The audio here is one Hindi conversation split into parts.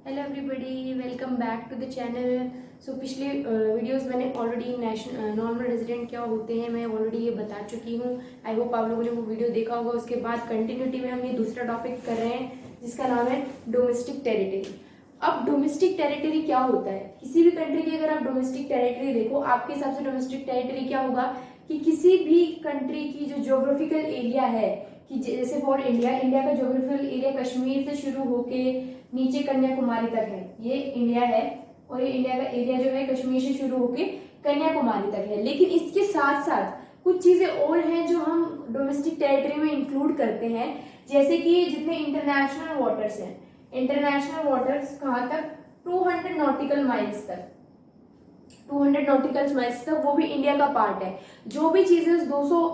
Hello everybody, welcome back to the channel. So पिछले वीडियोस मैंने ऑलरेडी नॉर्मल रेजिडेंट क्या होते हैं मैं ऑलरेडी ये बता चुकी हूँ। आई होप आप लोगों ने वो वीडियो देखा होगा। उसके बाद कंटिन्यूटी में हम ये दूसरा टॉपिक कर रहे हैं जिसका नाम है डोमेस्टिक टेरिटरी। अब डोमेस्टिक टेरिटरी क्या होता है? किसी भी कंट्री की अगर आप डोमेस्टिक टेरिटरी देखो, आपके हिसाब से डोमेस्टिक टेरिटरी क्या होगा कि किसी भी कंट्री की जो ज्योग्राफिकल एरिया है, कि जैसे फॉर इंडिया का ज्योग्राफिकल एरिया कश्मीर से शुरू होके नीचे कन्याकुमारी तक है, ये इंडिया है। और ये इंडिया का एरिया जो है कश्मीर से शुरू होके कन्याकुमारी तक है। लेकिन इसके साथ साथ कुछ चीजें और हैं जो हम डोमेस्टिक टेरिटरी में इंक्लूड करते हैं, जैसे कि जितने इंटरनेशनल वाटर्स हैं। इंटरनेशनल वाटर्स कहाँ तक? 200 नॉटिकल माइल्स तक। 200 नॉटिकल माइल्स तक वो भी इंडिया का पार्ट है। जो भी चीजें 200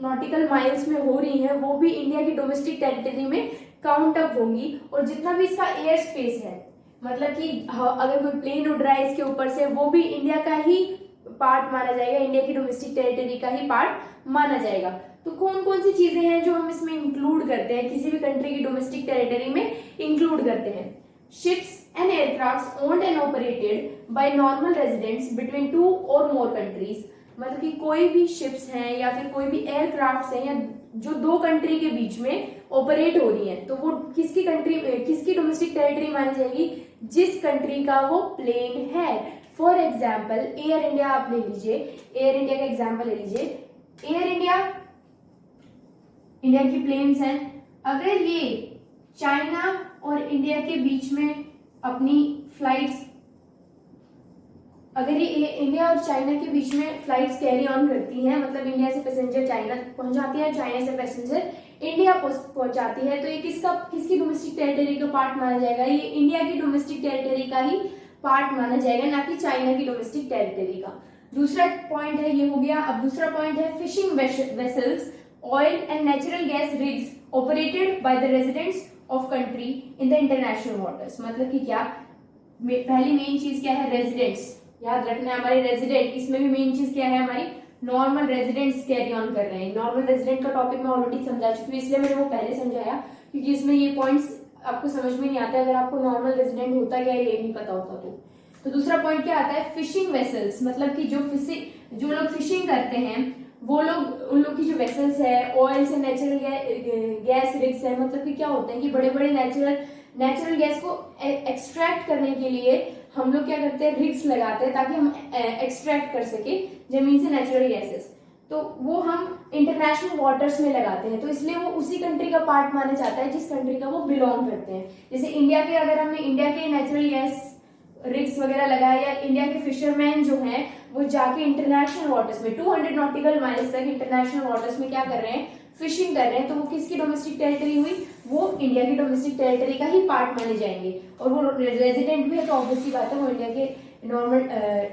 नॉटिकल माइल्स में हो रही है वो भी इंडिया की डोमेस्टिक टेरिटरी में काउंट अप होंगी। और जितना भी इसका एयर स्पेस है, मतलब कि अगर कोई प्लेन उड़ रहा है इसके ऊपर से, वो भी इंडिया का ही पार्ट माना जाएगा, इंडिया की डोमेस्टिक टेरिटरी का ही पार्ट माना जाएगा। तो कौन कौन सी चीजें हैं जो हम इसमें इंक्लूड करते हैं, किसी भी कंट्री की डोमेस्टिक टेरिटरी में इंक्लूड करते हैं? Ships and aircraft owned and operated by normal residents between 2 और मोर कंट्रीज। मतलब कि कोई भी शिप्स हैं या फिर कोई भी एयरक्राफ्ट हैं या जो 2 कंट्री के बीच में ऑपरेट हो रही है, तो वो किसकी डोमेस्टिक टेरिटरी मानी जाएगी? जिस कंट्री का वो प्लेन है। फॉर एग्जाम्पल एयर इंडिया आप ले लीजिए, एयर इंडिया का एग्जाम्पल ले लीजिए। एयर इंडिया की प्लेन्स हैं। अगर ये चाइना और इंडिया के बीच में अपनी फ्लाइट्स, अगर ये इंडिया और चाइना के बीच में फ्लाइट्स कैरी ऑन करती हैं, मतलब इंडिया से पैसेंजर चाइना पहुंचाती है, चाइना से पैसेंजर इंडिया पहुंचाती है, तो ये किसकी डोमेस्टिक टेरिटरी का पार्ट माना जाएगा? ये इंडिया की डोमेस्टिक टेरिटरी का ही पार्ट माना जाएगा, ना कि चाइना की डोमेस्टिक टेरिटरी का। दूसरा पॉइंट है, ये हो गया। अब दूसरा पॉइंट है fishing vessels, oil and natural gas rigs operated by the residents of country in the international waters. मतलब कि क्या, पहली मेन चीज क्या है? रेजिडेंट्स। याद रखना है हमारे रेजिडेंट, इसमें भी मेन चीज क्या है? हमारी नॉर्मल रेजिडेंट्स कैरी ऑन कर रहे हैं। नॉर्मल रेजिडेंट का टॉपिक मैं ऑलरेडी समझा चुकी हूँ, इसलिए मैंने वो पहले समझाया, क्योंकि इसमें ये पॉइंट्स आपको समझ में नहीं आता अगर आपको नॉर्मल रेजिडेंट होता क्या ये नहीं पता होता तो दूसरा पॉइंट क्या आता है? Fishing vessels. मतलब कि जो लोग फिशिंग करते हैं वो लोग, उन लोग की जो वेसल्स है, ऑयल से नेचुरल गैस रिग्स है। मतलब कि क्या होता है कि बड़े बड़े नेचुरल गैस को एक्सट्रैक्ट करने के लिए हम लोग क्या करते हैं? रिग्स लगाते हैं ताकि हम एक्सट्रैक्ट कर सके जमीन से नेचुरल गैसेस। तो वो हम इंटरनेशनल वाटर्स में लगाते हैं, तो इसलिए वो उसी कंट्री का पार्ट माना जाता है जिस कंट्री का वो बिलोंग करते हैं। जैसे इंडिया के, अगर हमने इंडिया के नेचुरल गैस रिग्स वगैरह लगाया, या इंडिया के फिशरमैन जो हैं वो जाके इंटरनेशनल वाटर्स में 200 नॉटिकल माइल्स तक इंटरनेशनल वाटर्स में क्या कर रहे हैं? फिशिंग कर रहे हैं, तो वो किसकी डोमेस्टिक टेरिटरी हुई? वो इंडिया की डोमेस्टिक टेरिटरी का ही पार्ट माने जाएंगे। और वो रेजिडेंट भी है, तो ऑब्वियसली बात है वो इंडिया के नॉर्मल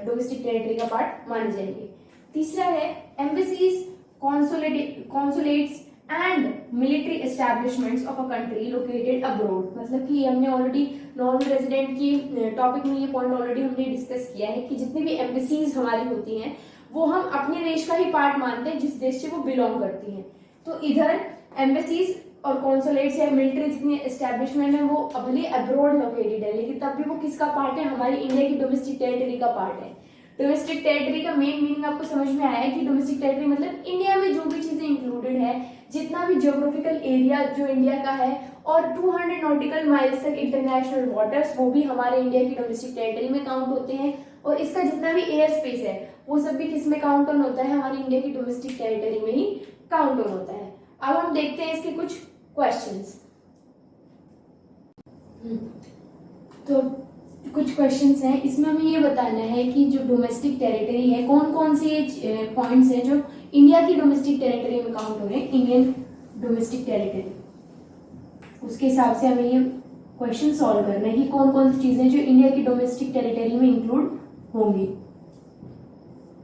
डोमेस्टिक टेरिटरी का पार्ट माने जाएंगे। तीसरा है embassies, consulates and military establishments of a country located abroad. मतलब कि हमने ऑलरेडी नॉर्मल रेजिडेंट की टॉपिक में ये पॉइंट ऑलरेडी हमने डिस्कस किया है कि जितनी भी एम्बेसीज हमारी होती हैं वो हम अपने देश का ही पार्ट मानते हैं जिस देश से वो बिलोंग करती हैं। तो इधर एम्बेसीज और कॉन्सुलेट्स या मिलिट्री जितनी एस्टैब्लिशमेंट है वो भले अब्रोड लोकेटेड है, लेकिन तब भी वो किसका पार्ट है? हमारी इंडिया की डोमेस्टिक टेरिटरी का पार्ट है। डोमेस्टिक टेरिटरी का मेन मीनिंग आपको समझ में आया है कि डोमेस्टिक टेरिटरी मतलब इंडिया में जो भी चीजें इंक्लूडेड है, जितना भी ज्योग्राफिकल एरिया जो इंडिया का है, और 200 नॉटिकल माइल्स तक इंटरनेशनल वाटर्स, वो भी हमारे इंडिया की डोमेस्टिक टेरिटरी में काउंट होते हैं। और इसका जितना भी एयर स्पेस है वो सब भी किस में काउंट ऑन होता है? हमारी इंडिया की डोमेस्टिक टेरिटरी में ही काउंट ऑन होता है। अब हम देखते हैं इसके कुछ क्वेश्चंस। तो कुछ क्वेश्चंस हैं, इसमें हमें ये बताना है कि जो डोमेस्टिक टेरिटरी है, कौन कौन से पॉइंट्स हैं जो इंडिया की डोमेस्टिक टेरिटरी में काउंट हो रहे हैं, इंडियन डोमेस्टिक टेरिटरी। उसके हिसाब से हमें ये क्वेश्चन सॉल्व करना है कि कौन कौन सी चीजें जो इंडिया की डोमेस्टिक टेरिटरी में इंक्लूड होंगी।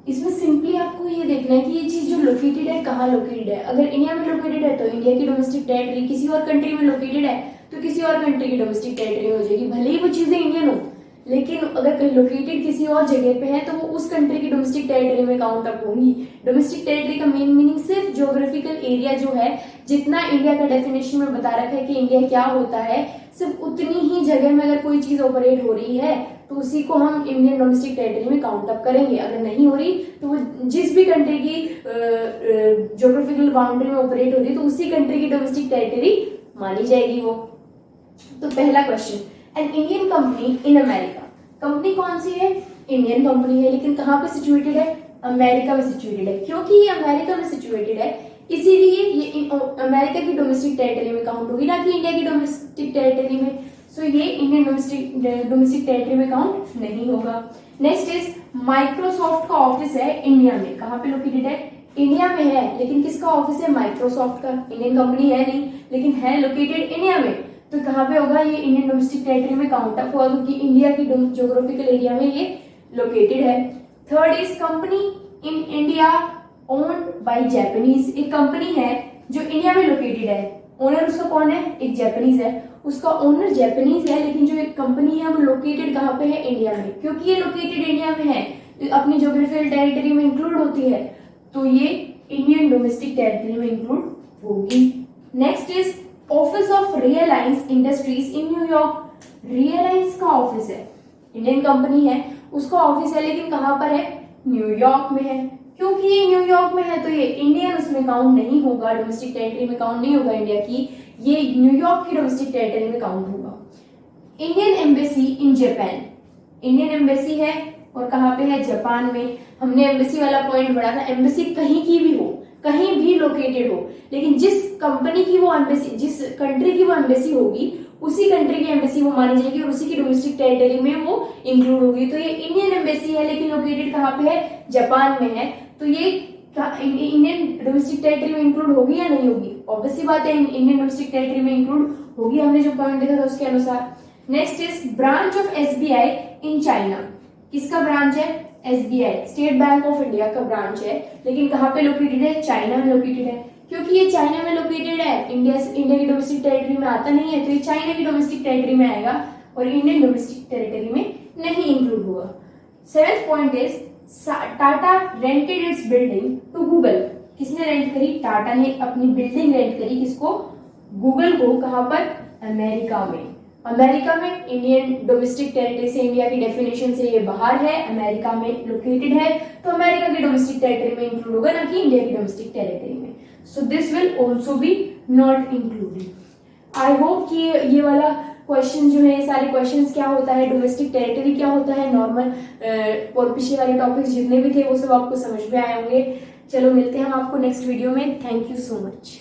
इसमें सिंपली आपको ये देखना है कि ये चीज जो लोकेटेड है कहाँ लोकेटेड है। अगर इंडिया में लोकेटेड है तो इंडिया की डोमेस्टिक टेरिटरी, किसी और कंट्री में लोकेटेड है तो किसी और कंट्री की डोमेस्टिक टेरिटरी हो जाएगी, भले ही वो चीजें इंडियन हो, लेकिन अगर लोकेटेड किसी और जगह पे है तो वो उस कंट्री की डोमेस्टिक टेरिटरी में काउंट अप होंगी। डोमेस्टिक टेरिटरी का मेन मीनिंग सिर्फ ज्योग्राफिकल एरिया जो है, जितना इंडिया का डेफिनेशन में बता रखा है कि इंडिया क्या होता है, सिर्फ उतनी ही जगह में अगर कोई चीज ऑपरेट हो रही है तो उसी को हम इंडियन डोमेस्टिक टेरिटरी में काउंट अप करेंगे। अगर नहीं हो रही तो वो जिस भी कंट्री की ज्योग्राफिकल बाउंड्री में ऑपरेट हो रही है तो उसी कंट्री की डोमेस्टिक टेरिटरी मानी जाएगी वो। तो पहला question, an Indian company in America, company कौन सी है? इंडियन कंपनी है, लेकिन कहाँ पे सिचुएटेड है? अमेरिका में सिचुएटेड है। क्योंकि ये अमेरिका में सिचुएटेड है इसीलिए ये अमेरिका की डोमेस्टिक टेरिटरी में काउंट होगी, ना कि इंडिया की डोमेस्टिक टेरिटरी में। सो ये इंडियन डोमेस्टिक टेरिटरी में काउंट नहीं होगा। नेक्स्ट इज माइक्रोसॉफ्ट का ऑफिस है इंडिया में। कहाँ पे लोकेटेड है? इंडिया में है, लेकिन किसका ऑफिस है? माइक्रोसॉफ्ट का। इंडियन कंपनी है नहीं, लेकिन है लोकेटेड इंडिया में। तो कहाँ पे होगा? ये इंडियन डोमेस्टिक टेरिटरी में काउंट अप होगा, क्योंकि इंडिया की ज्योग्राफिकल एरिया में ये लोकेटेड है। Third is company in India owned by Japanese. एक कंपनी है जो इंडिया में लोकेटेड है, ओनर उसका कौन है? एक जापानीज है, उसका ओनर जापानीज है, लेकिन जो एक कंपनी है वो लोकेटेड कहाँ पे है? इंडिया में। क्योंकि ये लोकेटेड इंडिया में है तो अपनी ज्योग्राफिकल टेरिटरी में इंक्लूड होती है, तो ये इंडियन डोमेस्टिक टेरिटरी में इंक्लूड होगी। Next is office of Reliance industries in New York. Reliance का ऑफिस है, इंडियन कंपनी है, उसका ऑफिस है, लेकिन कहाँ पर है? न्यूयॉर्क में है। क्योंकि ये न्यूयॉर्क में है तो ये इंडियन उसमें काउंट नहीं होगा, डोमेस्टिक टेरिटरी में काउंट नहीं होगा इंडिया की, ये न्यूयॉर्क की डोमेस्टिक टेरिटरी में काउंट होगा। Indian embassy in Japan, Indian embassy है और कहाँ पे है? जापान में। हमने एम्बेसी वाला पॉइंट पढ़ा था, एम्बेसी कहीं की भी हो, कहीं भी लोकेटेड हो, लेकिन जिस कंपनी की वो एम्बेसी, जिस कंट्री की वो एम्बेसी होगी, उसी कंट्री की एम्बेसी वो मानी जाएगी और उसी की डोमेस्टिक टेरिटरी में वो इंक्लूड होगी। तो ये इंडियन एम्बेसी है, लेकिन लोकेटेड कहाँ पे है? जापान में है। तो ये इंडियन डोमेस्टिक टेरिटरी में इंक्लूड होगी या नहीं होगी? ऑब्वियसली बात है इंडियन डोमेस्टिक टेरिटरी में इंक्लूड होगी, हमने जो पॉइंट देखा था उसके अनुसार। Next is branch of SBI in China. किसका ब्रांच है? SBI, state bank of India का ब्रांच है, लेकिन कहाँ पे लोकेटेड है? चाइना में लोकेटेड है। क्योंकि ये चाइना में लोकेटेड है, इंडिया की डोमेस्टिक टेरिटरी में आता नहीं है, तो ये चाइना की डोमेस्टिक टेरिटरी में आएगा और इंडियन डोमेस्टिक टेरिटरी में नहीं इंक्लूड होगा। Seventh point is Tata rented its building to Google. किसने रेंट करी? टाटा ने अपनी बिल्डिंग रेंट करी, किसको? गूगल को। कहां पर? अमेरिका में। अमेरिका में इंडियन डोमेस्टिक टेरिटरी से, इंडिया की डेफिनेशन से ये बाहर है, अमेरिका में लोकेटेड है, तो अमेरिका की डोमेस्टिक टेरिटरी में इंक्लूड होगा, ना कि इंडिया की डोमेस्टिक टेरिटरी में। So this will also be not included. I hope कि ये वाला क्वेश्चन जो है, ये सारे क्वेश्चंस क्या होता है, डोमेस्टिक टेरिटरी क्या होता है, नॉर्मल और पिछले वाले टॉपिक्स जितने भी थे वो सब आपको समझ में आए होंगे। चलो मिलते हैं हम आपको नेक्स्ट वीडियो में। Thank you so much.